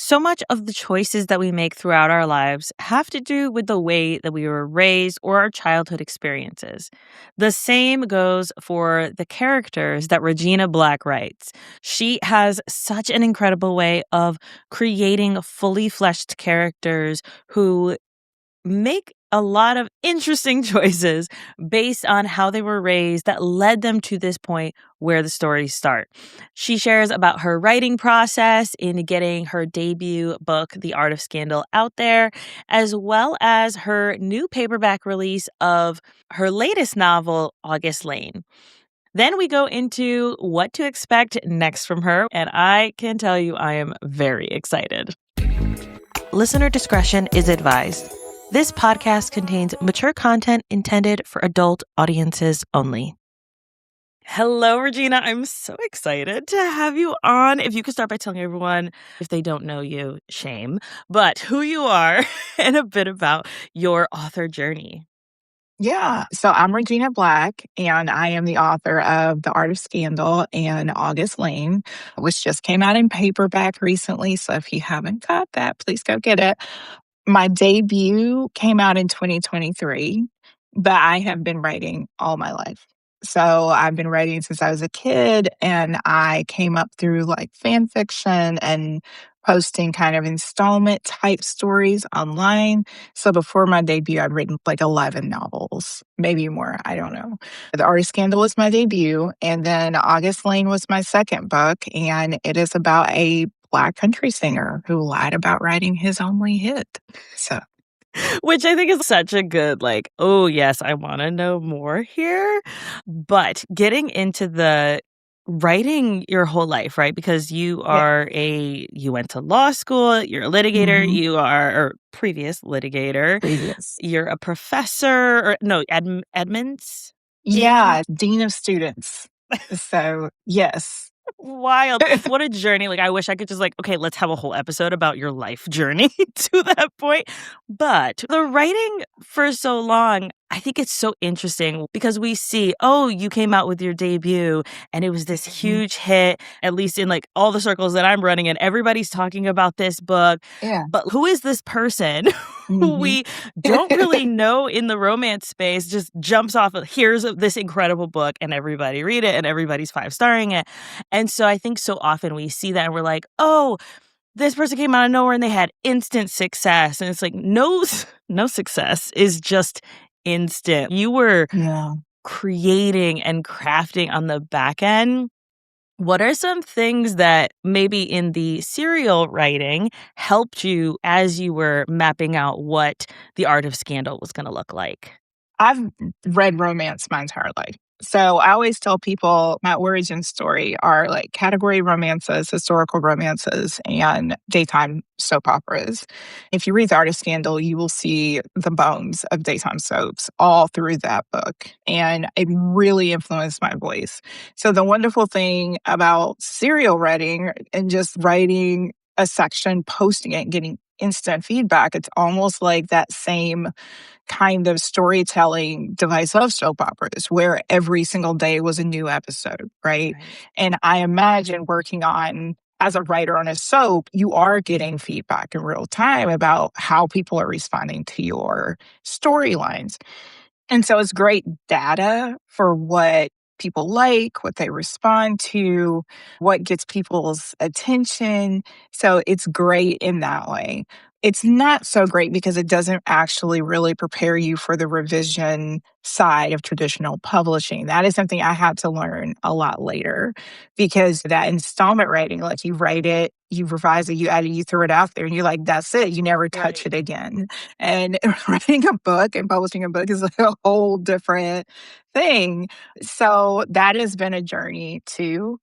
So much of the choices that we make throughout our lives have to do with the way that we were raised or our childhood experiences. The same goes for the characters that Regina Black writes. She has such an incredible way of creating fully fleshed characters who make a lot of interesting choices based on how they were raised that led them to this point where the stories start. She shares about her writing process in getting her debut book, The Art of Scandal, out there, as well as her new paperback release of her latest novel, August Lane. Then we go into what to expect next from her, and I can tell you I am very excited. Listener discretion is advised. This podcast contains mature content intended for adult audiences only. Hello, Regina. I'm so excited to have you on. If you could start by telling everyone, if they don't know you, shame, but who you are and a bit about your author journey. Yeah. So I'm Regina Black, and I am the author of The Art of Scandal and August Lane, which just came out in paperback recently. So if you haven't got that, please go get it. My debut came out in 2023, but I have been writing all my life. So I've been writing since I was a kid, and I came up through like fan fiction and posting kind of installment type stories online. So before my debut, I'd written like 11 novels, maybe more. I don't know. The Art of Scandal was my debut. And then August Lane was my second book. And it is about a Black country singer who lied about writing his only hit. So, Which I think is such a good, like, oh, yes, I want to know more here. But getting into the writing your whole life, right? Because you yeah. you went to law school, you're a litigator, Mhm. you are, or previous litigator, Previous. you're a professor, or no, admins? Yeah, dean of students. So, yes. Wild. What a journey. Like, I wish I could just, like, okay, let's have a whole episode about your life journey to that point. But the writing for so long, I think it's so interesting because we see, oh, you came out with your debut and it was this Mhm. huge hit, at least in like all the circles that I'm running in. Everybody's talking about this book. Yeah. But who is this person who Mhm. we don't really know in the romance space just jumps off of here's this incredible book and everybody read it and everybody's 5-starring it. And so I think so often we see that and we're like, oh, this person came out of nowhere and they had instant success. And it's like, no, no success is just instant. You were Yeah. creating and crafting on the back end. What are some things that maybe in the serial writing helped you as you were mapping out what the art of scandal was going to look like? I've read romance my entire life. So I always tell people my origin story are like category romances, historical romances, and daytime soap operas. If you read The Art of Scandal, you will see the bones of daytime soaps all through that book. And it really influenced my voice. So the wonderful thing about serial writing and just writing a section, posting it, and getting instant feedback, it's almost like that same kind of storytelling device of soap operas where every single day was a new episode, right? Right. And I imagine working on as a writer on a soap, you are getting feedback in real time about how people are responding to your storylines. And so it's great data for what people like, what they respond to, what gets people's attention. So it's great in that way. It's not so great because it doesn't actually really prepare you for the revision side of traditional publishing. That is something I had to learn a lot later because that installment writing, like you write it, you revise it, you add it, you throw it out there, and you're like, that's it. You never touch Right. it again. And writing a book and publishing a book is like a whole different thing. So that has been a journey too.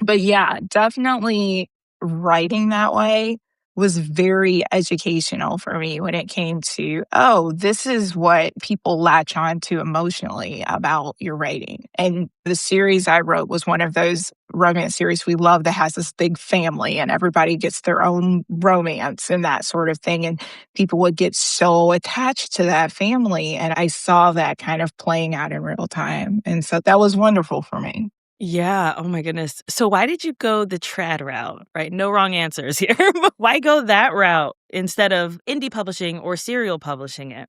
But yeah, definitely writing that way was very educational for me when it came to, oh, this is what people latch on to emotionally about your writing. And the series I wrote was one of those romance series we love that has this big family and everybody gets their own romance and that sort of thing. And people would get so attached to that family. And I saw that kind of playing out in real time. And so that was wonderful for me. Yeah, oh my goodness. So why did you go the trad route, right? No wrong answers here. But why go that route instead of indie publishing or serial publishing it?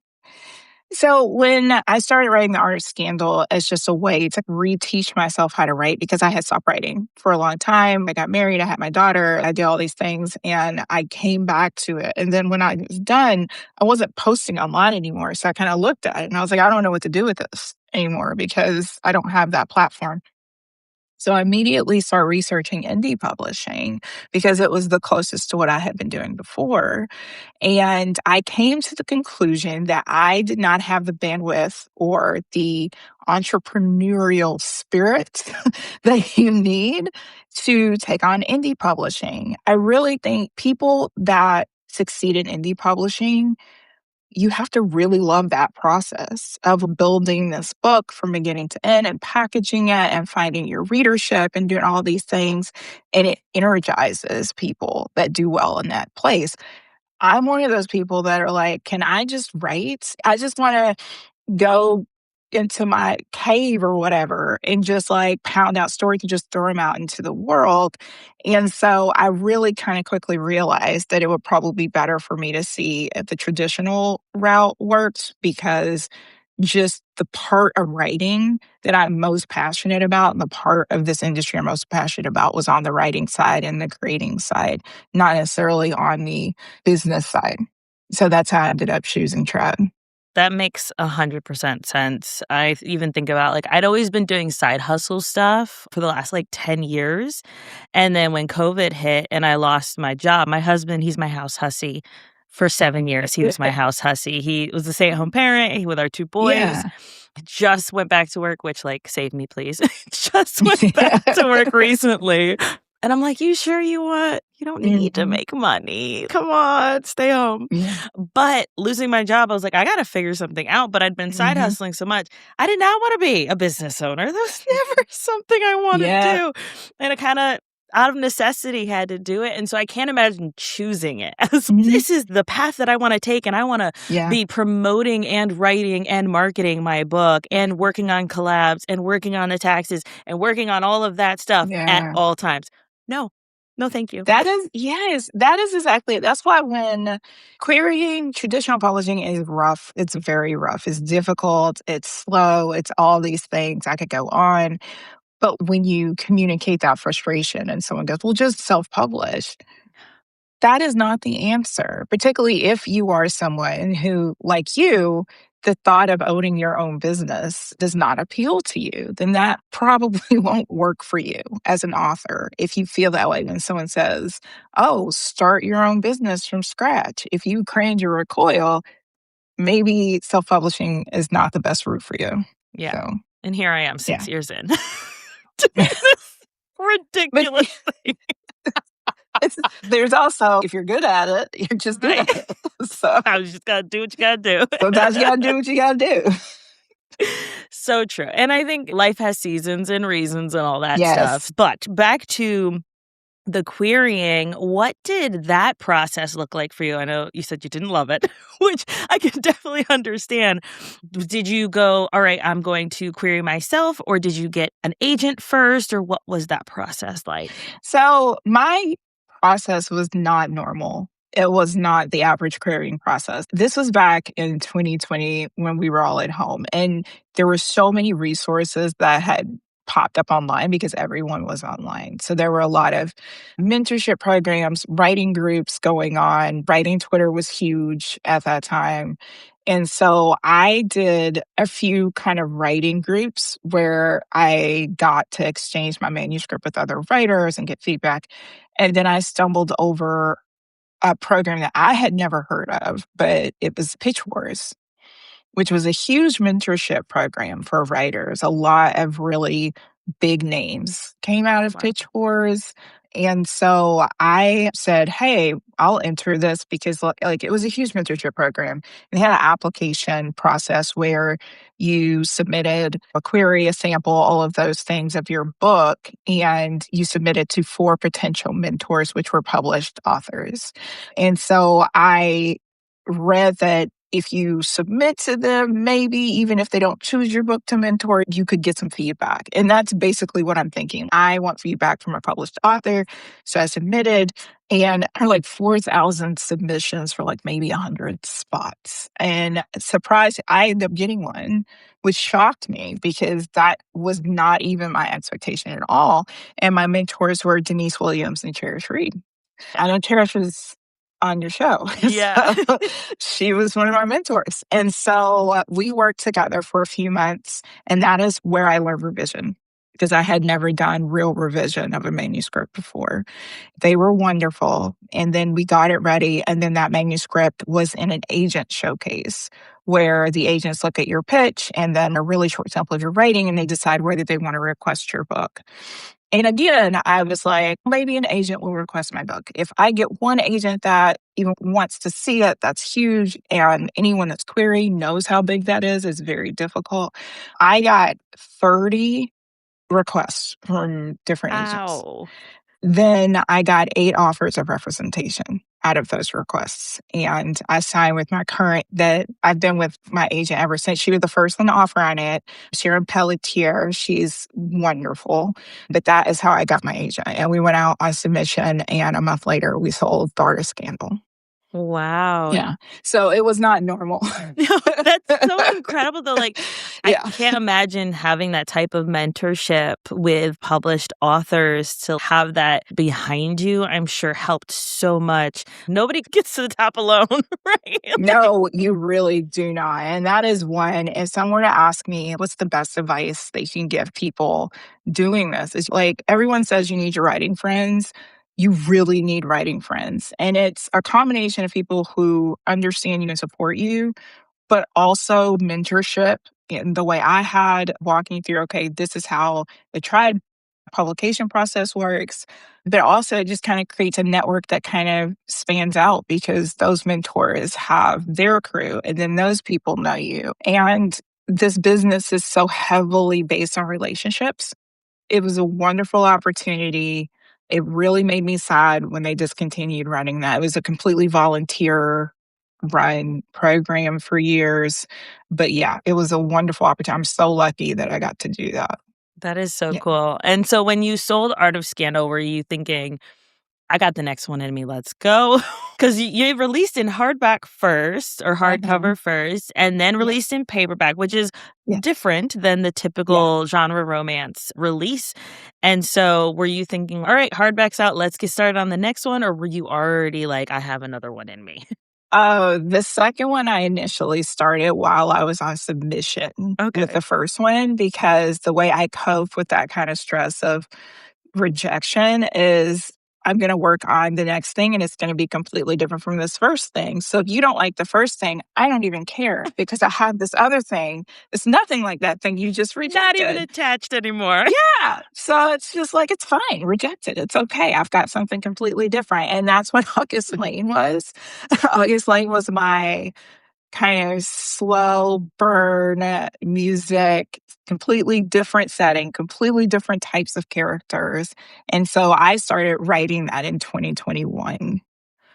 So when I started writing The Art of Scandal as just a way to reteach myself how to write because I had stopped writing for a long time. I got married, I had my daughter, I did all these things, and I came back to it. And then when I was done, I wasn't posting online anymore. So I kind of looked at it and I was like, I don't know what to do with this anymore because I don't have that platform. So I immediately started researching indie publishing because it was the closest to what I had been doing before. And I came to the conclusion that I did not have the bandwidth or the entrepreneurial spirit that you need to take on indie publishing. I really think people that succeed in indie publishing, you have to really love that process of building this book from beginning to end and packaging it and finding your readership and doing all these things. And it energizes people that do well in that place. I'm one of those people that are like, can I just write? I just want to go into my cave or whatever and just like pound out stories and just throw them out into the world. And so I really kind of quickly realized that it would probably be better for me to see if the traditional route works because just the part of writing that I'm most passionate about and the part of this industry I'm most passionate about was on the writing side and the creating side, not necessarily on the business side. So that's how I ended up choosing trad. That makes 100% sense. I even think about, like, I'd always been doing side hustle stuff for the last, like, 10 years, and then when COVID hit and I lost my job, my husband, he's my house hussy. For 7 years, he was my house hussy. He was a stay-at-home parent, with our 2 boys. Yeah. Just went back to work, which, like, save me, please. Just went back to work recently. And I'm like, you don't need to Mhm. make money. Come on, stay home. Yeah. But losing my job, I was like, I gotta figure something out. But I'd been side Mhm. hustling so much. I did not want to be a business owner. That was never something I wanted to Yeah. do. And I kind of out of necessity had to do it. And so I can't imagine choosing it as Mhm. this is the path that I want to take. And I want to Yeah. be promoting and writing and marketing my book and working on collabs and working on the taxes and working on all of that stuff at Yeah. all times. No, no, thank you. That is yes, that is exactly it. That's why when querying traditional publishing is rough, it's very rough. It's difficult, it's slow, it's all these things. I could go on. But when you communicate that frustration and someone goes, well, just self publish, that is not the answer, particularly if you are someone who, like you, the thought of owning your own business does not appeal to you, then that probably won't work for you as an author. If you feel that way when someone says, oh, start your own business from scratch, if you cringe or recoil, maybe self publishing is not the best route for you. Yeah. So, And here I am yeah. 6 years in doing this But ridiculous thing. there's also, if you're good at it, you're just good Right. at it. So Sometimes you just gotta do what you gotta do. sometimes you got to do what you got to do. So true. And I think life has seasons and reasons and all that stuff. Yes. But back to the querying, what did that process look like for you? I know you said you didn't love it, which I can definitely understand. Did you go, all right, I'm going to query myself, or did you get an agent first, or what was that process like? So my process was not normal. It was not the average querying process. This was back in 2020 when we were all at home, and there were so many resources that had popped up online because everyone was online. So there were a lot of mentorship programs, writing groups going on. Writing Twitter was huge at that time. And so I did a few kind of writing groups where I got to exchange my manuscript with other writers and get feedback. And then I stumbled over a program that I had never heard of, but it was Pitch Wars, which was a huge mentorship program for writers. A lot of really big names came out of Wow. Pitch Wars. And so I said, hey, I'll enter this because like it was a huge mentorship program. They had an application process where you submitted a query, a sample, all of those things of your book, and you submitted to 4 potential mentors, which were published authors. And so I read that if you submit to them, maybe even if they don't choose your book to mentor, you could get some feedback. And that's basically what I'm thinking. I want feedback from a published author. So I submitted, and there are like 4,000 submissions for like maybe 100 spots. And surprise, I ended up getting one, which shocked me because that was not even my expectation at all. And my mentors were Denise Williams and Cherish Reed. I know Cherish was on your show. Yeah. So she was one of my mentors. And so we worked together for a few months. And that is where I learned revision because I had never done real revision of a manuscript before. They were wonderful. And then we got it ready. And then that manuscript was in an agent showcase where the agents look at your pitch and then a really short sample of your writing and they decide whether they want to request your book. And again, I was like, maybe an agent will request my book. If I get one agent that even wants to see it, that's huge. And anyone that's querying knows how big that is. It's very difficult. I got 30 requests from different agents. Ow. Then I got 8 offers of representation out of those requests. And I signed with my current that I've been with my agent ever since. She was the first one to offer on it. Sharon Pelletier, she's wonderful. But that is how I got my agent. And we went out on submission, and a month later, we sold The Art of Scandal. Wow. Yeah. So it was not normal. No, that's so incredible though. Like, I Yeah. can't imagine having that type of mentorship with published authors to have that behind you. I'm sure helped so much. Nobody gets to the top alone, right? Like, No, you really do not. And that is one. If someone were to ask me what's the best advice they can give people doing this, is like everyone says you need your writing friends. You really need writing friends. And it's a combination of people who understand you and support you, but also mentorship in the way I had walking through, okay, this is how the tried publication process works. But also it just kind of creates a network that kind of spans out because those mentors have their crew and then those people know you. And this business is so heavily based on relationships. It was a wonderful opportunity. It really made me sad when they discontinued running that. It was a completely volunteer run program for years. But yeah, it was a wonderful opportunity. I'm so lucky that I got to do that. that is so Yeah. cool. And so when you sold Art of Scandal, were you thinking, I got the next one in me, let's go? Because you released in hardback first or Uh-huh. hardcover first, and then Yeah. released in paperback, which is Yeah. different than the Yeah. typical genre romance release. And so were you thinking, all right, hardback's out, let's get started on the next one? Or were you already like, I have another one in me? Oh, the second one I initially started while I was on submission with Okay. the first one because the way I cope with that kind of stress of rejection is I'm going to work on the next thing and it's going to be completely different from this first thing. So if you don't like the first thing, I don't even care because I have this other thing. It's nothing like that thing you just Not even rejected. attached anymore. Yeah. So it's just like, it's fine. Reject it. It's okay. I've got something completely different. And that's what August Lane was. August Lane was my kind of slow burn music, completely different setting, completely different types of characters. And so I started writing that in 2021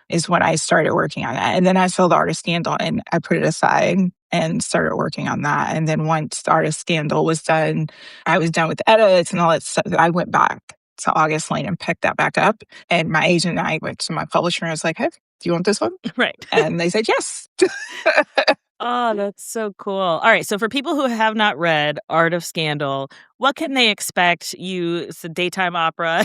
is when I started working on that. And then I saw The Art of Scandal and I put it aside and started working on that. And then once The Art of Scandal was done, I was done with edits and all that stuff. I went back to August Lane and picked that back up. And my agent and I went to my publisher and I was like, hey, do you want this one? Right. And they said yes. Oh, that's so cool. All right. So, for people who have not read Art of Scandal, what can they expect? It's a daytime opera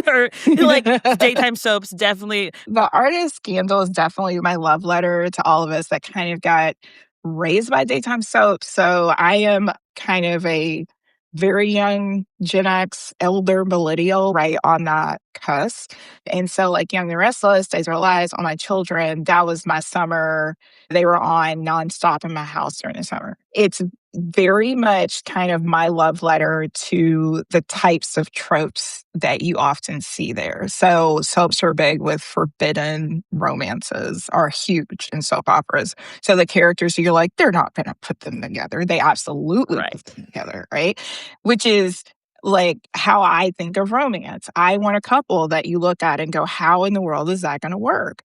or like daytime soaps, definitely. The Artist Scandal is definitely my love letter to all of us that kind of got raised by daytime soap. So I am kind of a very young Gen X, elder millennial, right on that cusp. And so, like Young and Restless, Days of Our Lives, All My Children, that was my summer. They were on nonstop in my house during the summer. It's very much kind of my love letter to the types of tropes that you often see there. So soaps are big with forbidden romances are huge in soap operas. So the characters you're like, they're not going to put them together. They absolutely Right. put them together, right? Which is like how I think of romance. I want a couple that you look at and go, how in the world is that going to work?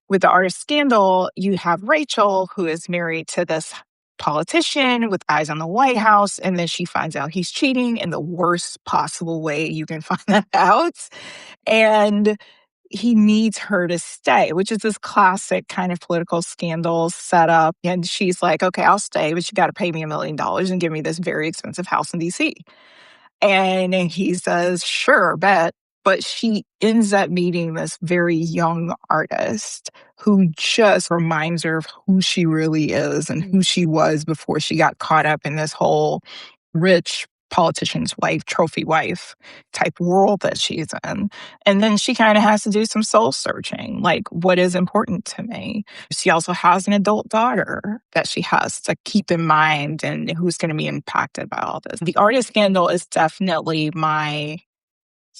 With the Artist Scandal, you have Rachel, who is married to this politician with eyes on the White House, and then she finds out he's cheating in the worst possible way you can find that out. And he needs her to stay, which is this classic kind of political scandal setup. And she's like, okay, I'll stay, but you got to pay me $1 million and give me this very expensive house in DC. And he says, sure, bet. But she ends up meeting this very young artist who just reminds her of who she really is and who she was before she got caught up in this whole rich politician's wife, trophy wife type world that she's in. And then she kind of has to do some soul searching, like, what is important to me? She also has an adult daughter that she has to keep in mind and who's going to be impacted by all this. The Artist Scandal is definitely my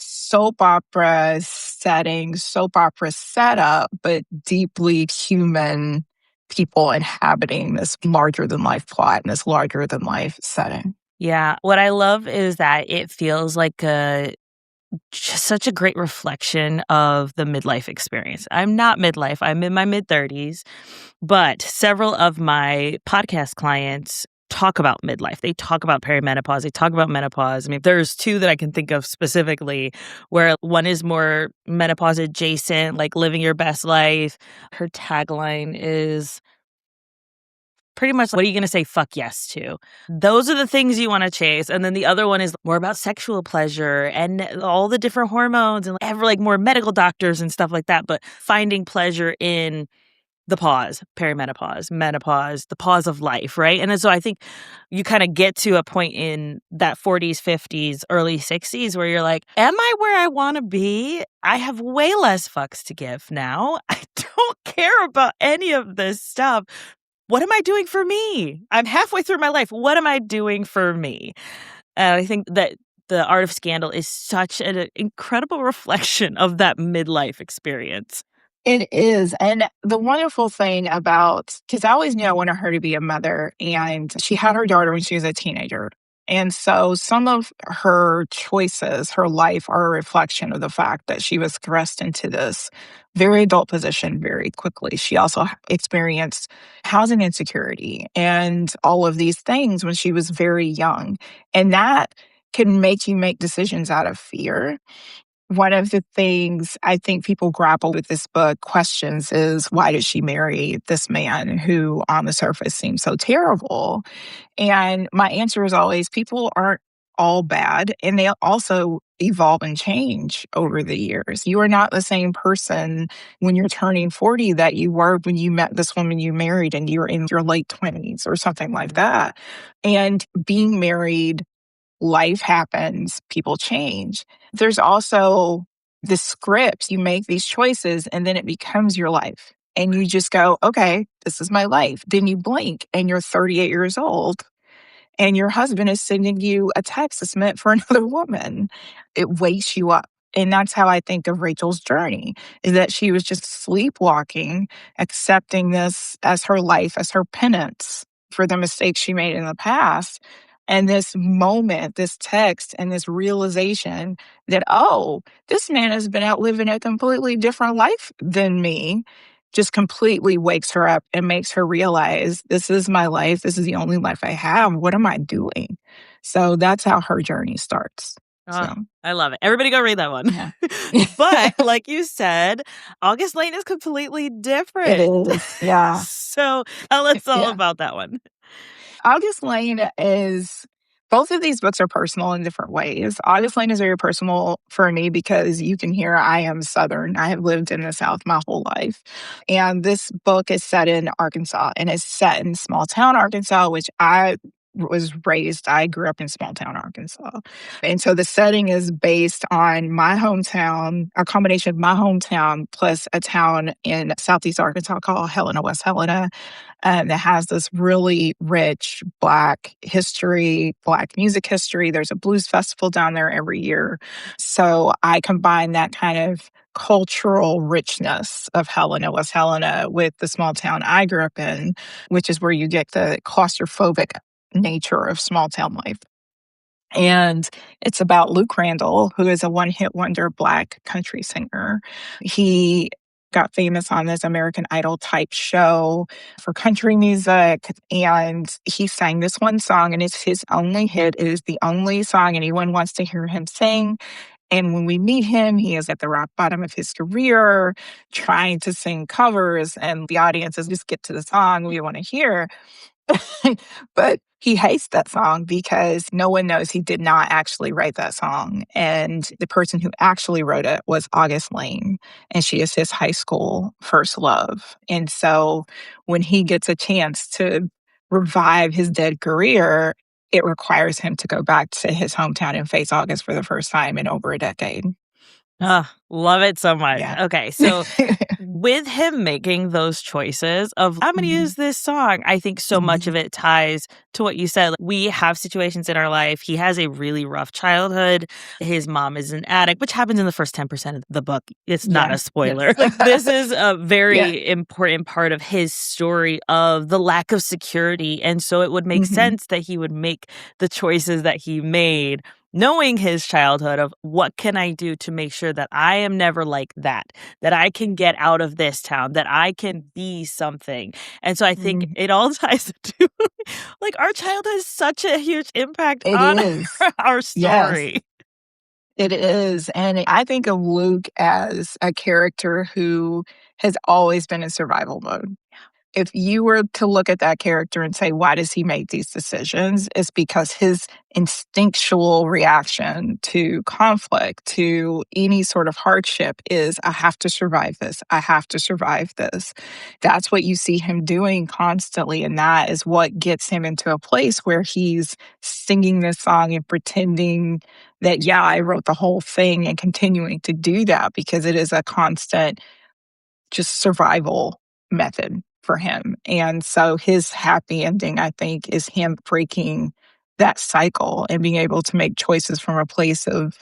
soap opera setting, soap opera setup, but deeply human people inhabiting this larger than life plot and this larger than life setting. Yeah. What I love is that it feels like just such a great reflection of the midlife experience. I'm not midlife. I'm in my mid-30s, but several of my podcast clients talk about midlife. They talk about perimenopause. They talk about menopause. I mean, there's two that I can think of specifically where one is more menopause adjacent, like living your best life. Her tagline is pretty much, what are you going to say fuck yes to? Those are the things you want to chase. And then the other one is more about sexual pleasure and all the different hormones and like more medical doctors and stuff like that. But finding pleasure in the pause, perimenopause, menopause, the pause of life, right? And so I think you kind of get to a point in that 40s, 50s, early 60s where you're like, am I where I want to be? I have way less fucks to give now. I don't care about any of this stuff. What am I doing for me? I'm halfway through my life. What am I doing for me? And I think that The Art of Scandal is such an incredible reflection of that midlife experience. It is. And the wonderful thing about, because I always knew I wanted her to be a mother, and she had her daughter when she was a teenager. And so some of her choices, her life, are a reflection of the fact that she was thrust into this very adult position very quickly. She also experienced housing insecurity and all of these things when she was very young. And that can make you make decisions out of fear. One of the things I think people grapple with this book questions is, why did she marry this man who on the surface seems so terrible? And my answer is always, people aren't all bad, and they also evolve and change over the years. You are not the same person when you're turning 40 that you were when you met this woman you married and you were in your late 20s or something like that. And being married, life happens, people change. There's also the scripts. You make these choices and then it becomes your life. And you just go, okay, this is my life. Then you blink and you're 38 years old and your husband is sending you a text that's meant for another woman. It wakes you up. And that's how I think of Rachel's journey, is that she was just sleepwalking, accepting this as her life, as her penance for the mistakes she made in the past. And this moment, this text, and this realization that, oh, this man has been out living a completely different life than me, just completely wakes her up and makes her realize, this is my life. This is the only life I have. What am I doing? So that's how her journey starts. Oh, So, I love it. Everybody go read that one. yeah. But like you said, August Lane is completely It different. is. Yeah. So tell us all Yeah. about that one. August Lane is, both of these books are personal in different ways. August Lane is very personal for me because you can hear I am Southern. I have lived in the South my whole life. And this book is set in Arkansas, and it's set in small town Arkansas, which I grew up in small town Arkansas. And so the setting is based on my hometown, a combination of my hometown plus a town in Southeast Arkansas called Helena-West Helena, that has this really rich Black history, Black music history. There's a blues festival down there every year. So I combine that kind of cultural richness of Helena-West Helena with the small town I grew up in, which is where you get the claustrophobic nature of small town life. And it's about Luke Randall, who is a one-hit wonder Black country singer. He got famous on this American Idol type show for country music. And he sang this one song, and it's his only hit. It is the only song anyone wants to hear him sing. And when we meet him, he is at the rock bottom of his career, trying to sing covers, and the audience is just get to the song we want to hear. But he hates that song because no one knows he did not actually write that song. And the person who actually wrote it was August Lane, and she is his high school first love. And so when he gets a chance to revive his dead career, it requires him to go back to his hometown and face August for the first time in over a decade. Love it so much. Yeah. Okay, so with him making those choices of, I'm going to Mhm, use this song, I think so much mhm. of it ties to what you said. We have situations in our life. He has a really rough childhood. His mom is an addict, which happens in the first 10% of the book. It's not Yeah. a Yes. spoiler. Like, this is a Yeah. very important part of his story of the lack of security. And so it would make Mhm, sense that he would make the choices that he made knowing his childhood of what can I do to make sure that I am never like that I can get out of this town, that I can be something. And so I think mhm. it all ties to like our childhood has such a huge impact It on is. our Yes, story. it is, and I think of Luke as a character who has always been in survival mode. If you were to look at that character and say, why does he make these decisions? It's because his instinctual reaction to conflict, to any sort of hardship is, I have to survive this. I have to survive this. That's what you see him doing constantly. And that is what gets him into a place where he's singing this song and pretending that, yeah, I wrote the whole thing and continuing to do that because it is a constant just survival method for him. And so his happy ending, I think, is him breaking that cycle and being able to make choices from a place of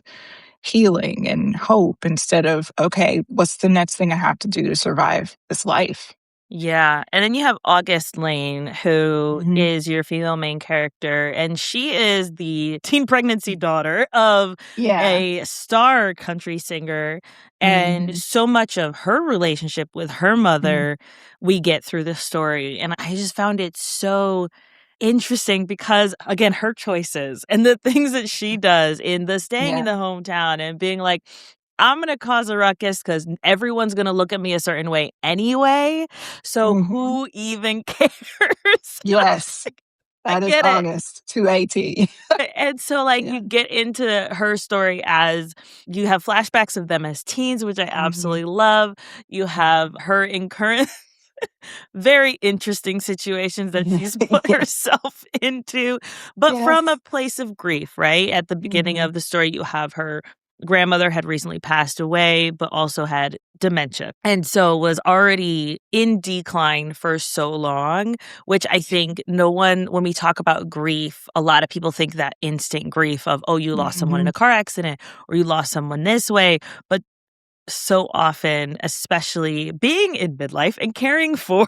healing and hope instead of, okay, what's the next thing I have to do to survive this life? Yeah, and then you have August Lane, who Mhm. is your female main character, and she is the teen pregnancy daughter of Yeah. a star country singer, and Mhm. so much of her relationship with her Mhm. mother we get through the story, and I just found it so interesting because, again, her choices and the things that she does in the staying in Yeah. the hometown and being like, I'm gonna cause a ruckus because everyone's gonna look at me a certain way anyway. So Mhm. who even cares? Yes. Like, I That is get it. August to AT. And so, like, Yeah. you get into her story as you have flashbacks of them as teens, which I Mhm. absolutely love. You have Mhm. her in current very interesting situations that she's put Yes. herself into, but from a Yes. place of grief, right? At the beginning Mhm. of the story, you have her grandmother had recently passed away, but also had dementia. And so was already in decline for so long, which I think no one, when we talk about grief, a lot of people think that instant grief of, oh, you lost someone in Mhm. a car accident or you lost someone this way. But so often, especially being in midlife and caring for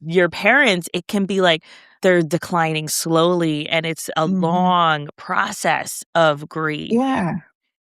your parents, it can be like they're declining slowly and it's a Mhm. long process of grief. Yeah.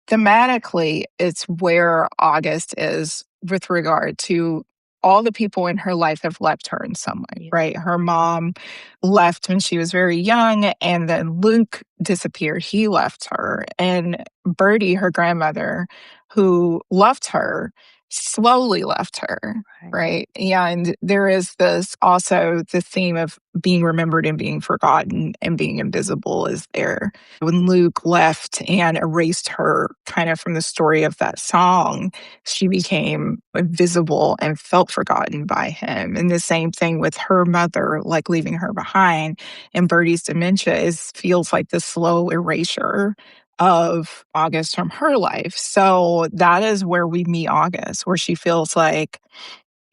Thematically, it's where August is with regard to all the people in her life have left her in some way, Yeah, right? Her mom left when she was very young, and then Luke disappeared. He left her. And Bertie, her grandmother, who loved her, slowly left her, right. right? And there is this also the theme of being remembered and being forgotten and being invisible is there when Luke left and erased her kind of from the story of that song, she became invisible and felt forgotten by him. And the same thing with her mother, like leaving her behind. And Bertie's dementia is feels like the slow erasure of August from her life. So that is where we meet August, where she feels like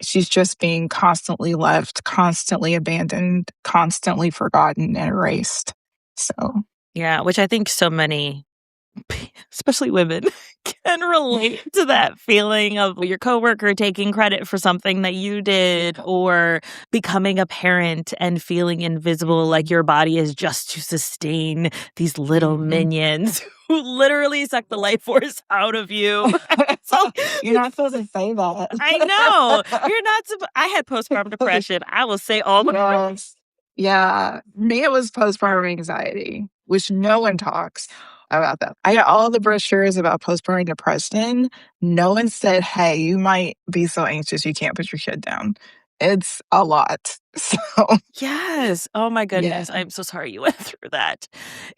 she's just being constantly left, constantly abandoned, constantly forgotten and erased. So Yeah, which I think so many especially women, can relate to that feeling of your coworker taking credit for something that you did, or becoming a parent and feeling invisible, like Mhm. your body is just to sustain these little Mhm. minions who literally suck the life force out of you. So You're not supposed to say I know that. you're not. I had postpartum depression. I will say all the. Yes. Yeah. Me, it was postpartum anxiety, which no one talks about that. I got all the brochures about postpartum depression. No one said, hey, you might be so anxious you can't put your kid down. It's a lot. So, Yes. Oh my yeah, goodness. I'm so sorry you went through that.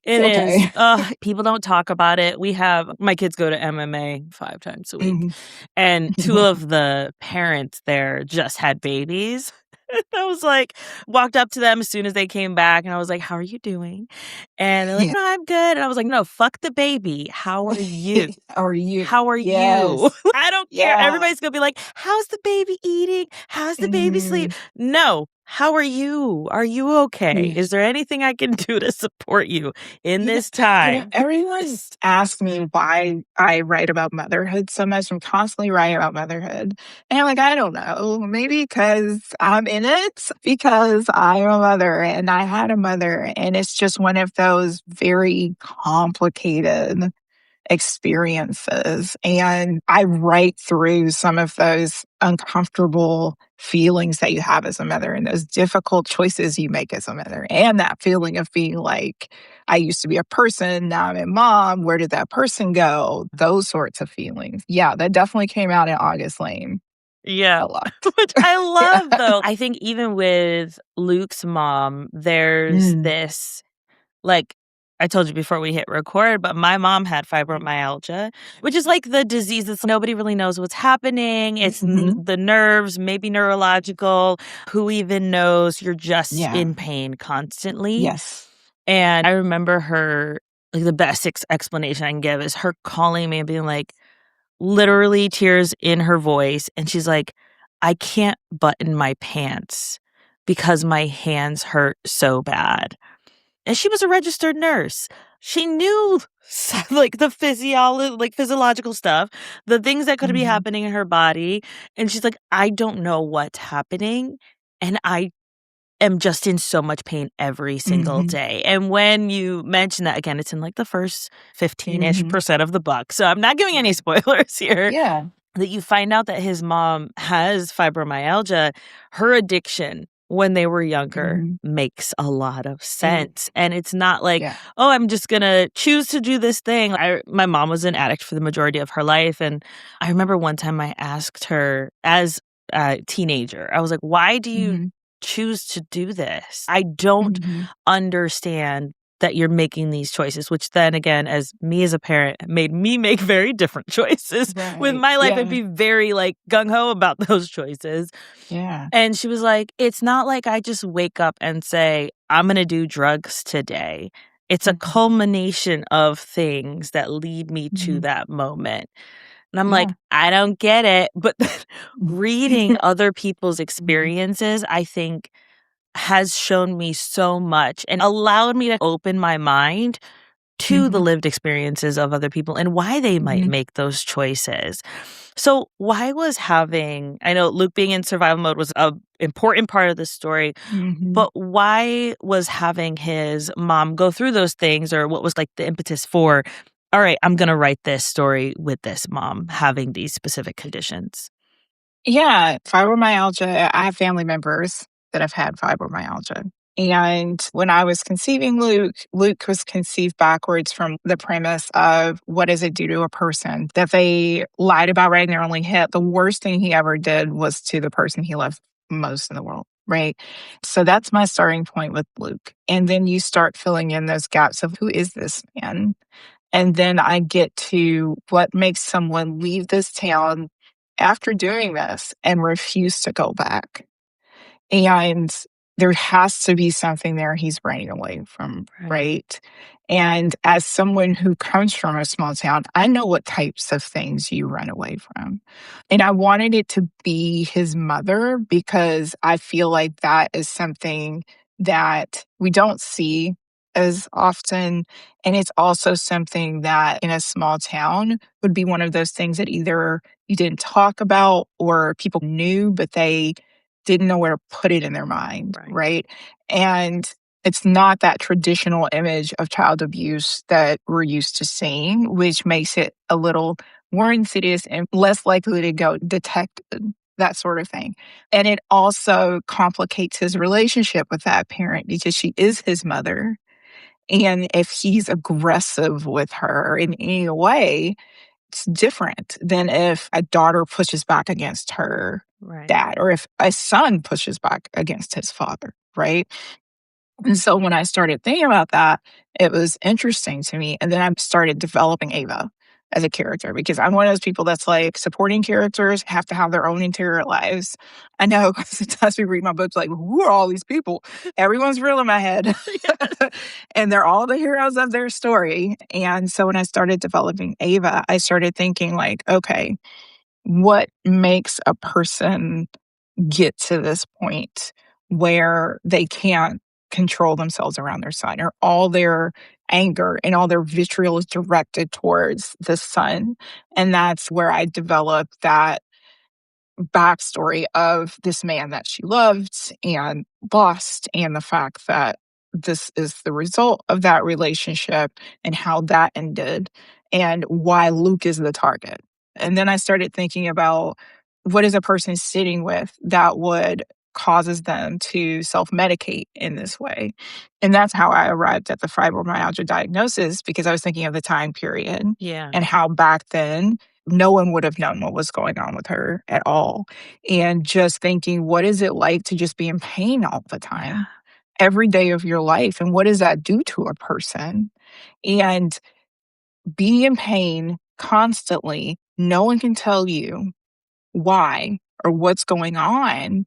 it's It is, okay. people don't talk about it. We have my kids go to MMA 5 times a week, Mhm. and 2 of the parents there just had babies. I was like, walked up to them as soon as they came back, and I was like, "How are you doing?" And they're like, Yeah. "No, I'm good." And I was like, "No, fuck the baby. How are you? Or you. How are you?" Yes. I don't care. Yeah. Everybody's gonna be like, "How's the baby eating? How's the baby sleep?" Mhm. No. How are you? Are you okay? Yeah. Is there anything I can do to support you in Yeah, this time? everyone asks me why I write about motherhood so much. I'm constantly writing about motherhood. And I'm like, I don't know. Maybe because I'm in it, because I'm a mother and I had a mother. And it's just one of those very complicated experiences. And I write through some of those uncomfortable feelings that you have as a mother and those difficult choices you make as a mother. And that feeling of being like, I used to be a person, now I'm a mom. Where did that person go? Those sorts of feelings. Yeah, that definitely came out in August Lane Yeah. a lot. Which I Yeah. love, though. I think even with Luke's mom, there's Mm. this, like, I told you before we hit record, but my mom had fibromyalgia, which is like the disease that's nobody really knows what's happening. It's Mhm. the nerves, maybe neurological. Who even knows? You're just Yeah. in pain constantly. Yes. And I remember her, like, the best explanation I can give is her calling me and being like, literally tears in her voice, and she's like, "I can't button my pants because my hands hurt so bad." And she was a registered nurse. She knew like the physiological stuff, the things that could be Mhm. happening in her body, and she's like, "I don't know what's happening, and I am just in so much pain every single Mhm. day." And when you mention that, again, it's in like the first 15-ish Mhm. percent of the book. So I'm not giving any spoilers here, Yeah. that you find out that his mom has fibromyalgia. Her addiction when they were younger Mhm. makes a lot of Mm. sense. And it's not like, Yeah. "Oh, I'm just gonna choose to do this thing." My mom was an addict for the majority of her life. And I remember one time I asked her as a teenager, I was like, "Why do you Mhm. choose to do this? I don't Mhm. understand that you're making these choices," which then again, as me as a parent, made me make very different choices with Right. my life and Yeah. be very like gung ho about those choices. Yeah. And she was like, "It's not like I just wake up and say, I'm going to do drugs today. It's a Mhm. culmination of things that lead me to Mhm. that moment." And I'm like, Yeah. "I don't get it." But then reading Mhm. other people's Mhm. experiences, I think, has shown me so much and allowed me to open my mind to the Mhm. lived experiences of other people and why they might Mhm. make those choices. So, why was having, I know Luke being in survival mode was a important part of the story, Mhm. but why was having his mom go through those things, or what was like the impetus for, all right, I'm going to write this story with this mom having these specific conditions? Yeah, fibromyalgia, I have family members that have had fibromyalgia. And when I was conceiving Luke, Luke was conceived backwards from the premise of what does it do to a person that they lied about writing their only hit. The worst thing he ever did was to the person he loved most in the world, right? So that's my starting point with Luke. And then you start filling in those gaps of who is this man? And then I get to what makes someone leave this town after doing this and refuse to go back. And there has to be something there he's running away from, Right. right? And as someone who comes from a small town, I know what types of things you run away from. And I wanted it to be his mother because I feel like that is something that we don't see as often. And it's also something that in a small town would be one of those things that either you didn't talk about or people knew, but they didn't know where to put it in their mind, Right. right? And it's not that traditional image of child abuse that we're used to seeing, which makes it a little more insidious and less likely to go detected, that sort of thing. And it also complicates his relationship with that parent because she is his mother. And if he's aggressive with her in any way, it's different than if a daughter pushes back against her Right. dad or if a son pushes back against his father, right? And so when I started thinking about that, it was interesting to me. And then I started developing Ava as a character because I'm one of those people that's like supporting characters have to have their own interior lives. I know because sometimes we read my books like, who are all these people? Everyone's real in my head. And they're all the heroes of their story. And so when I started developing Ava, I started thinking like, okay, what makes a person get to this point where they can't control themselves around their son or all their anger and all their vitriol is directed towards the son. And that's where I developed that backstory of this man that she loved and lost, and the fact that this is the result of that relationship and how that ended, and why Luke is the target. And then I started thinking about what is a person sitting with that would causes them to self-medicate in this way. And that's how I arrived at the fibromyalgia diagnosis because I was thinking of the time period Yeah. and how back then no one would have known what was going on with her at all. And just thinking, what is it like to just be in pain all the Yeah. time, every day of your life? And what does that do to a person? And being in pain constantly, no one can tell you why or what's going on.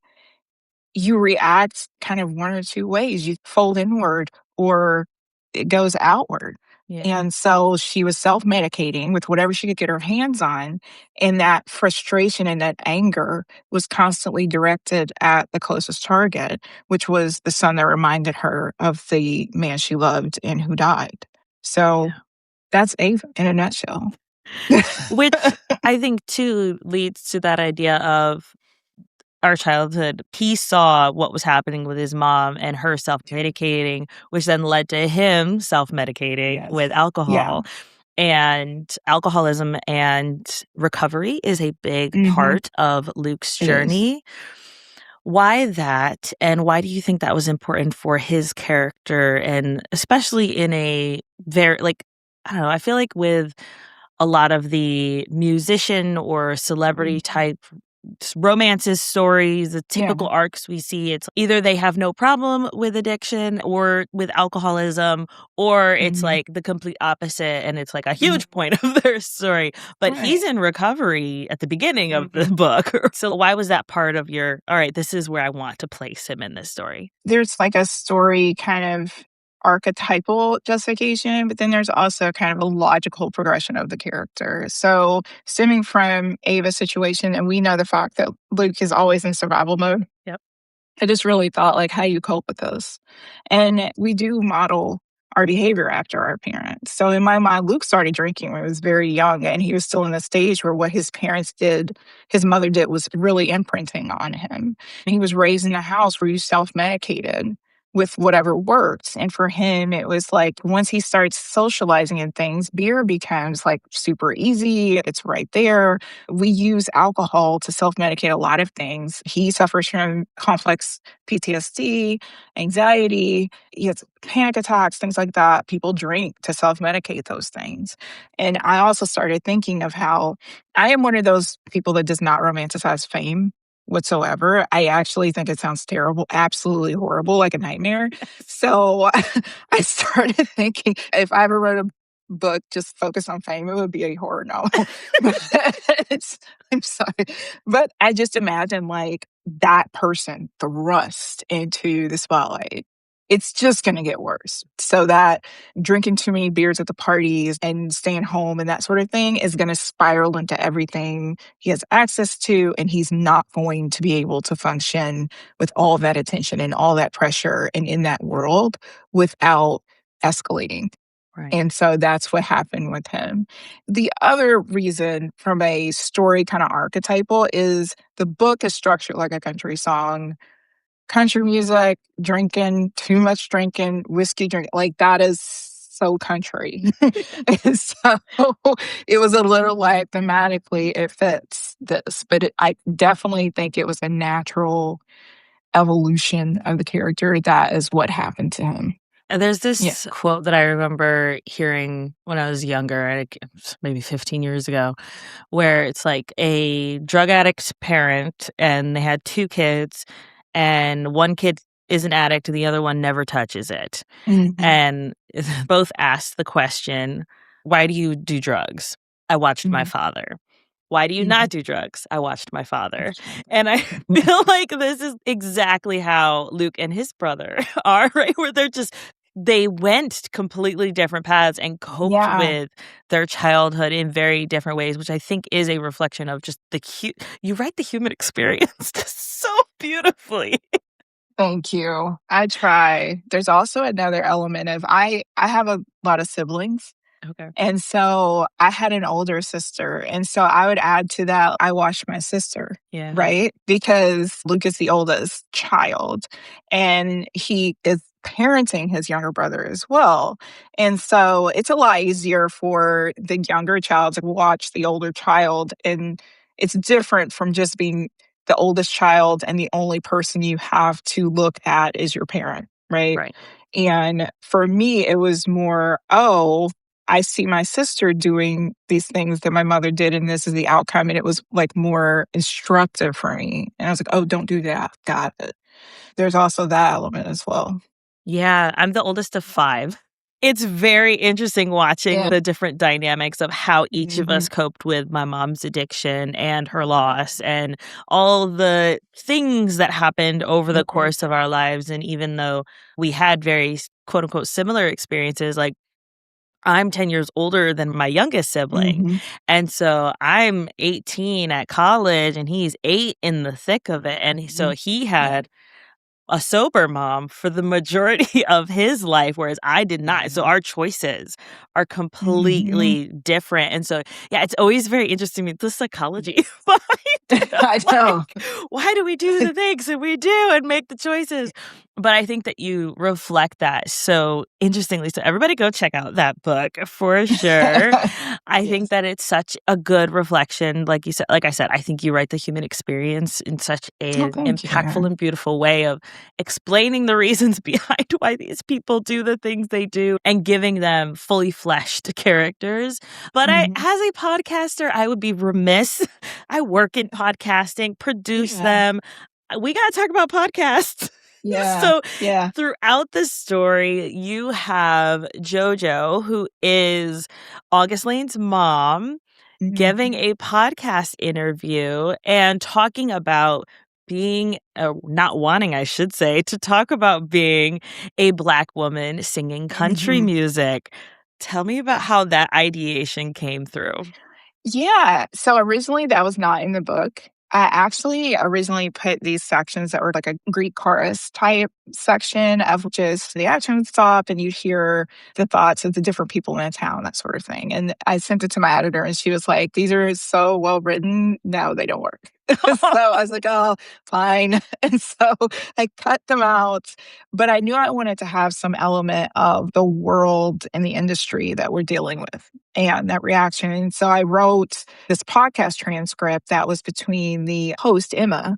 You react kind of one or two ways. You fold inward or it goes outward. Yeah. And so she was self medicating with whatever she could get her hands on. And that frustration and that anger was constantly directed at the closest target, which was the son that reminded her of the man she loved and who died. So Yeah. that's Ava in a nutshell. Which I think too leads to that idea of our childhood. He saw what was happening with his mom and her self-medicating, which then led to him self-medicating Yes. with Yeah. alcohol. And alcoholism and recovery is a big Hmm. part of Luke's It is. journey. Why that? And why do you think that was important for his character? And especially in a very, like, I don't know, I feel like with a lot of the musician or celebrity Mhm. type romances stories, the Yeah. typical arcs we see, it's either they have no problem with addiction or with alcoholism, or it's Hmm. like the complete opposite and it's like a Mhm. huge point of their story. But he's Right. in recovery at the beginning of the Mhm. book. So why was that part of your, all right, this is where I want to place him in this story? There's like a story kind of archetypal justification, but then there's also kind of a logical progression of the character. So, stemming from Ava's situation, and we know the fact that Luke is always in survival mode. Yep. I just really thought, like, how do you cope with this? And we do model our behavior after our parents. So in my mind, Luke started drinking when he was very young, and he was still in the stage where what his parents did, his mother did, was really imprinting on him. He was raised in a house where you self medicated with whatever worked. And for him, it was like once he starts socializing and things, beer becomes like super easy. It's right there. We use alcohol to self medicate a lot of things. He suffers from complex PTSD, anxiety, he has panic attacks, things like that. People drink to self medicate those things. And I also started thinking of how I am one of those people that does not romanticize fame whatsoever. I actually think it sounds terrible, absolutely horrible, like a nightmare. So I started thinking if I ever wrote a book just focused on fame, it would be a horror novel. But I'm sorry. But I just imagine like that person thrust into the spotlight. It's just going to get worse. So that drinking too many beers at the parties and staying home and that sort of thing is going to spiral into everything he has access to, and he's not going to be able to function with all that attention and all that pressure and in that world without escalating. Right. And so that's what happened with him. The other reason from a story kind of archetypal is the book is structured like a country song. Country music, drinking, too much drinking, whiskey drink, like that is so country. And so it was a little like thematically it fits this, but I definitely think it was a natural evolution of the character. That is what happened to him. And there's Yeah. this quote that I remember hearing when I was younger, like maybe 15 years ago, where it's like a drug addict parent and they had two kids, and one kid is an addict and the other one never touches it. Mhm. And both asked the question, "Why do you do drugs?" "I watched my Mhm. father." "Why do you Mhm. not do drugs?" "I watched my father." And I feel like this is exactly how Luke and his brother are, right? Where they went completely different paths and coped Yeah. with their childhood in very different ways, which I think is a reflection of just you write the human experience so beautifully. Thank you. I try. There's also another element of I have a lot of siblings. Okay. And so I had an older sister. And so I would add to that, I watched my sister, Yeah. right? Because Luke is the oldest child and he is parenting his younger brother as well. And so it's a lot easier for the younger child to watch the older child. And it's different from just being the oldest child and the only person you have to look at is your parent, right? Right. And for me, it was more, oh, I see my sister doing these things that my mother did, and this is the outcome. And it was like more instructive for me. And I was like, oh, don't do that. Got it. There's also that element as well. Yeah, I'm the oldest of 5. It's very interesting watching Yeah. the different dynamics of how each of Hmm. us coped with my mom's addiction and her loss and all the things that happened over the Hmm. course of our lives. And even though we had very quote unquote similar experiences, like I'm 10 years older than my youngest sibling. Hmm. And so I'm 18 at college and he's 8 in the thick of it. And so Hmm. he Yeah. had a sober mom for the majority of his life, whereas I did not. So Yeah. our choices are Hmm. completely different. And so, yeah, it's always very interesting to me, the psychology behind it. I know. Like, why do we do the things that we do and make the choices? But I think that you reflect that so interestingly. So everybody go check out that book for sure. I think Yes. that it's such a good reflection. Like you said, like I said, I think you write the human experience in such Oh, an thank impactful you. and beautiful way of explaining the reasons behind why these people do the things they do and giving them fully fleshed characters. But Hmm. as a podcaster, I would be remiss. I work in podcasting, produce Yeah. them. We got to talk about podcasts. Yeah. So, Yeah. throughout the story, you have JoJo, who is August Lane's mom, giving Hmm. a podcast interview and talking about being not wanting, I should say, to talk about being a Black woman singing country Hmm. music. Tell me about how that ideation came through. Yeah. So originally that was not in the book. I actually originally put these sections that were like a Greek chorus type section of just the action would stop and you'd hear the thoughts of the different people in a town, that sort of thing. And I sent it to my editor and she was like, these are so well written. No, they don't work. So I was like, oh, fine. And so I cut them out. But I knew I wanted to have some element of the world and the industry that we're dealing with and that reaction. And so I wrote this podcast transcript that was between the host, Emma,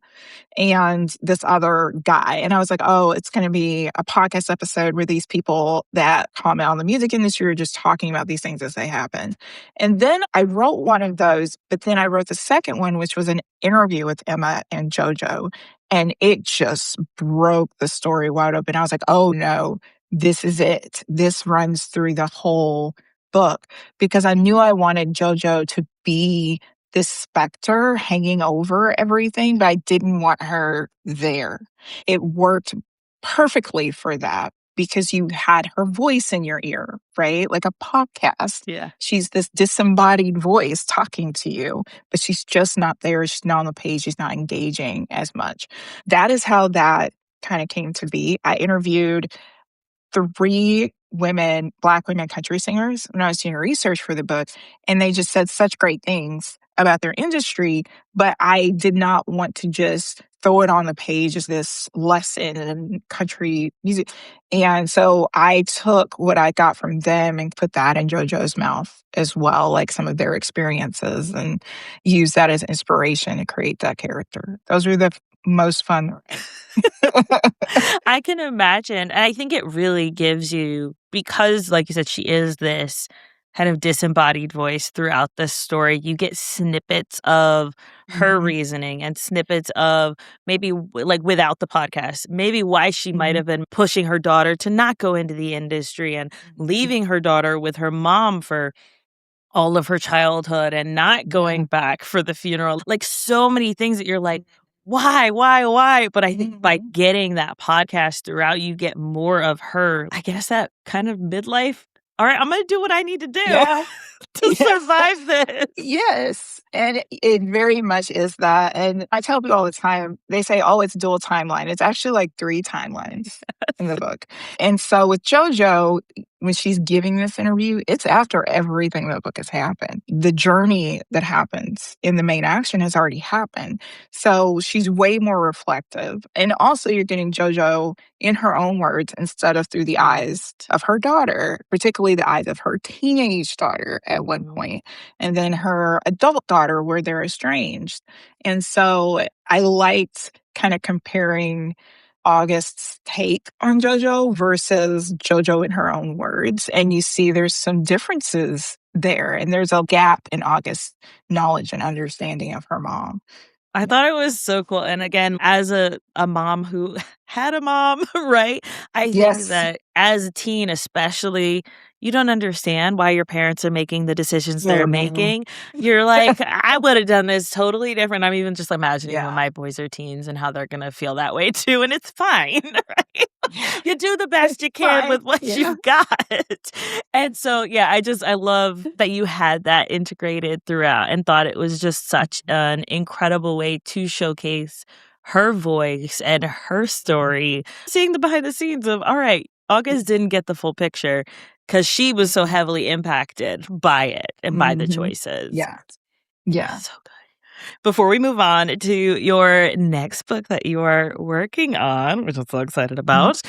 and this other guy. And I was like, oh, it's going to be a podcast episode where these people that comment on the music industry are just talking about these things as they happen. And then I wrote one of those, but then I wrote the second one, which was an interview with Emma and JoJo. And it just broke the story wide open. I was like, oh no, this is it. This runs through the whole book because I knew I wanted JoJo to be this specter hanging over everything, but I didn't want her there. It worked perfectly for that because you had her voice in your ear, right? Like a podcast. Yeah. She's this disembodied voice talking to you, but she's just not there. She's not on the page. She's not engaging as much. That is how that kind of came to be. I interviewed 3 women, Black women country singers when I was doing research for the book, and they just said such great things about their industry, but I did not want to just throw it on the page as this lesson in country music. And so I took what I got from them and put that in JoJo's mouth as well, like some of their experiences, and use that as inspiration to create that character. Those were the most fun. I can imagine. And I think it really gives you, because, like you said, she is this kind of disembodied voice throughout this story. You get snippets of her Mhm, reasoning and snippets of maybe like without the podcast, maybe why she might mhm, have been pushing her daughter to not go into the industry and mhm. leaving her daughter with her mom for all of her childhood and not going Yeah. back for the funeral. Like, so many things that you're like, why? But I think by Mhm. getting that podcast throughout, you get more of her, I guess, that kind of midlife. All right, I'm gonna do what I need to do Yeah. to Yes. survive this. Yes, and it very much is that, and I tell people all the time, they say, "Oh, it's dual timeline." It's actually like 3 timelines in the book, and so with JoJo, when she's giving this interview, it's after everything in the book has happened. The journey that happens in the main action has already happened, so she's way more reflective, and also you're getting JoJo in her own words instead of through the eyes of her daughter, particularly the eyes of her teenage daughter at one Mhm. point, and then her adult daughter where they're estranged. And so I liked kind of comparing August's take on JoJo versus JoJo in her own words. And you see there's some differences there, and there's a gap in August's knowledge and understanding of her mom. I thought it was so cool, and again, as a mom who had a mom, right? I think Yes. that as a teen especially, you don't understand why your parents are making the decisions Oh, they're no. making. You're like, "I would've done this totally different." I'm even just imagining when Yeah. my boys are teens and how they're gonna feel that way too, and it's fine, right? Yeah. You do the best It's you can fine. with what Yeah. you've got. And so, yeah, I love that you had that integrated throughout and thought it was just such an incredible way to showcase her voice and her story. Seeing the behind the scenes of, all right, August didn't get the full picture because she was so Mhm. heavily impacted by it and by the Mhm. choices. Yeah. Yeah. So good. Before we move on to your next book that you are working on, which I'm so excited Mhm. about,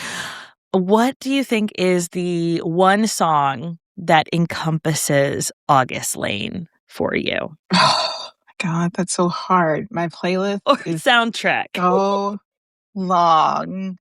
what do you think is the one song that encompasses August Lane for you? Oh my god, that's so hard. My playlist Or is soundtrack? so long.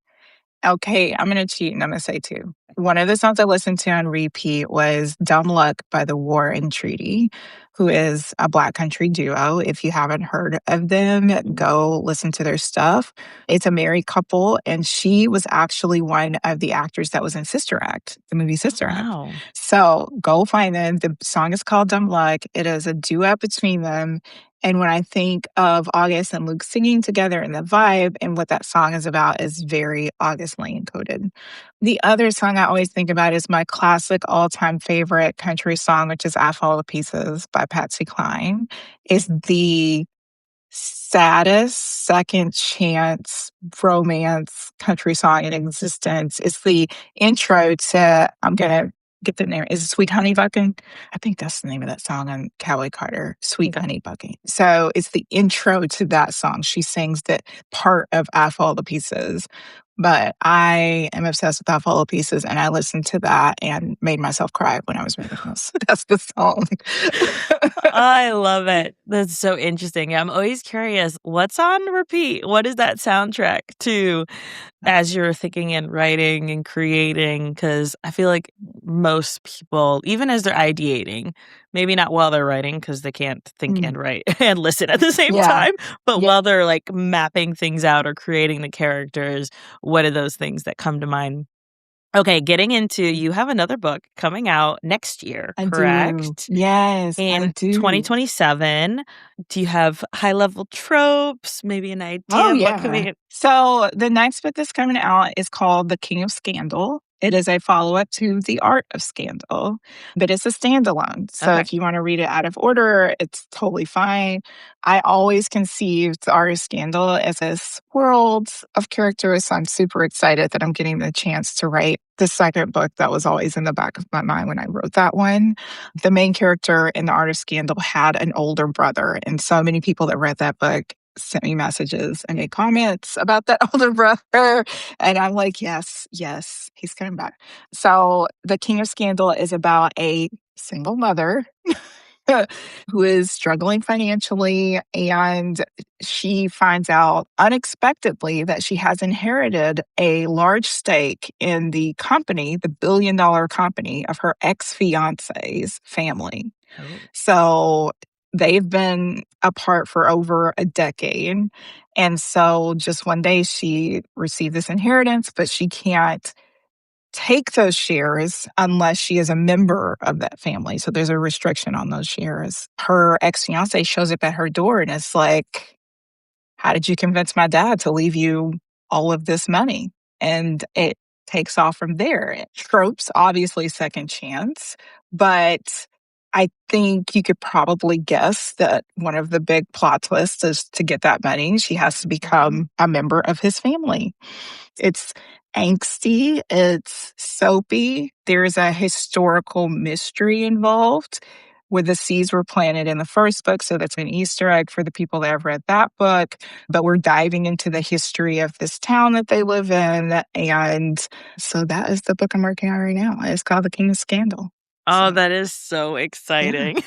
Okay, I'm gonna cheat and I'm gonna say 2. One of the songs I listened to on repeat was "Dumb Luck" by The War and Treaty, who is a Black country duo. If you haven't heard of them, go listen to their stuff. It's a married couple, and she was actually one of the actors that was in Sister Act, the movie Oh, Sister Act. wow. So, go find them. The song is called "Dumb Luck." It is a duet between them, and when I think of August and Luke singing together and the vibe and what that song is about is very August Lane coded. The other song I always think about is my classic all-time favorite country song, which is I Fall to Pieces by Patsy Cline. Is the saddest second chance romance country song in existence. It's the intro to I'm gonna get the name. Is it Sweet Honey Buckin'? I think that's the name of that song on Cowboy Carter, Sweet Honey Bucking. So it's the intro to that song. She sings that part of I Fall to Pieces. But I am obsessed with I Fall to Pieces, and I listened to that and made myself cry when I was making this. That's the song. I love it. That's so interesting. I'm always curious, what's on repeat? What is that soundtrack to as you're thinking and writing and creating? Because I feel like most people, even as they're ideating, maybe not while they're writing because they can't think Mm, and write and listen at the same yeah. time, but Yeah. while they're like mapping things out or creating the characters, what are those things that come to mind? Okay, getting into, you have another book coming out next year, I do. correct? Yes, I In do. 2027. Do you have high level tropes? Maybe an Oh, idea of what could yeah. be? So the next book that's coming out is called The King of Scandal. It is a follow-up to The Art of Scandal, but it's a standalone. So Okay. if you wanna read it out of order, it's totally fine. I always conceived The Art of Scandal as this world of characters, so I'm super excited that I'm getting the chance to write the second book that was always in the back of my mind when I wrote that one. The main character in The Art of Scandal had an older brother, and so many people that read that book sent me messages and made comments about that older brother. And I'm like, yes, yes, he's coming back. So The King of Scandal is about a single mother who is struggling financially, and she finds out unexpectedly that she has inherited a large stake in the company, the billion-dollar company of her ex-fiance's family. Oh. So they've been apart for over a decade. And so just one day she received this inheritance, but she can't take those shares unless she is a member of that family. So there's a restriction on those shares. Her ex fiance shows up at her door and it's like, how did you convince my dad to leave you all of this money? And it takes off from there. Tropes, obviously, second chance, but I think you could probably guess that one of the big plot twists is to get that money, she has to become a member of his family. It's angsty, it's soapy. There's a historical mystery involved where the seeds were planted in the first book. So that's an Easter egg for the people that have read that book. But we're diving into the history of this town that they live in. And so that is the book I'm working on right now. It's called The King of Scandal. Oh, So, that is so yeah. exciting.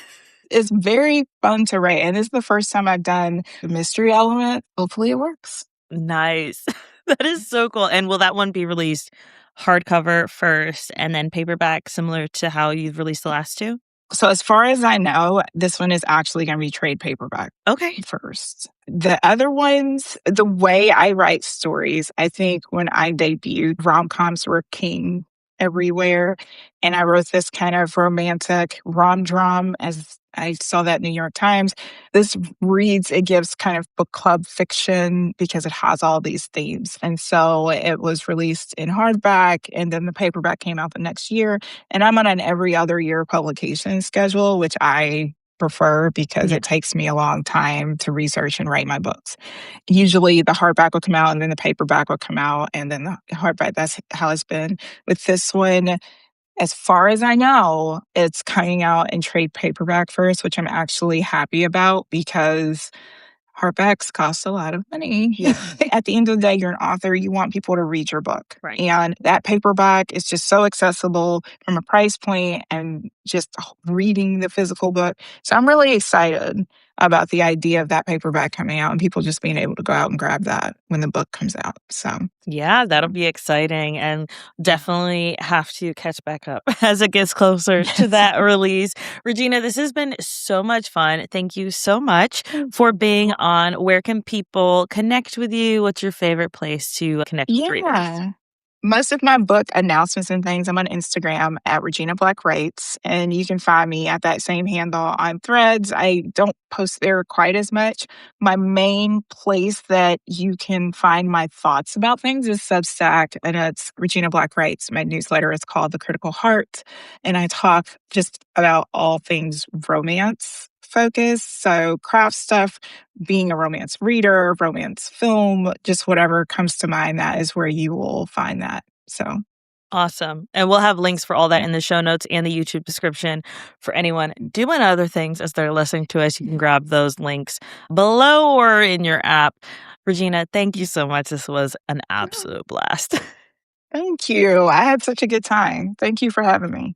It's very fun to write. And this is the first time I've done the mystery element. Hopefully it works. Nice. That is so cool. And will that one be released hardcover first and then paperback, similar to how you've released the last two? So as far as I know, this one is actually going to be trade paperback Okay. first. The other ones, the way I write stories, I think when I debuted, rom-coms were king everywhere. And I wrote this kind of romantic rom-dram, as I saw that in the New York Times. This reads, it gives kind of book club fiction because it has all these themes. And so it was released in hardback, and then the paperback came out the next year. And I'm on an every other year publication schedule, which I prefer because Yeah. it takes me a long time to research and write my books. Usually the hardback will come out and then the paperback will come out and then the hardback. That's how it's been. With this one, as far as I know, it's coming out in trade paperback first, which I'm actually happy about because hardbacks cost a lot of money. Yeah. At the end of the day, you're an author, you want people to read your book. Right. And that paperback is just so accessible from a price point and just reading the physical book. So I'm really excited about the idea of that paperback coming out and people just being able to go out and grab that when the book comes out. So, Yeah, that'll yeah. be exciting and definitely have to catch back up as it gets closer to Yes. that release. Regina, this has been so much fun. Thank you so much Thank for being you. on. Where can people connect with you? What's your favorite place to connect with readers? Yeah. Most of my book announcements and things, I'm on Instagram at Regina Black Writes, and you can find me at that same handle on Threads. I don't post there quite as much. My main place that you can find my thoughts about things is Substack, and it's Regina Black Writes. My newsletter is called The Critical Heart, and I talk just about all things romance focused. So craft stuff, being a romance reader, romance film, just whatever comes to mind, that is where you will find that. So, Awesome. And we'll have links for all that yeah. in the show notes and the YouTube description for anyone doing other things as they're listening to us. You can grab those links below or in your app. Regina, thank you so much. This was an Yeah. absolute blast. Thank you. I had such a good time. Thank you for having me.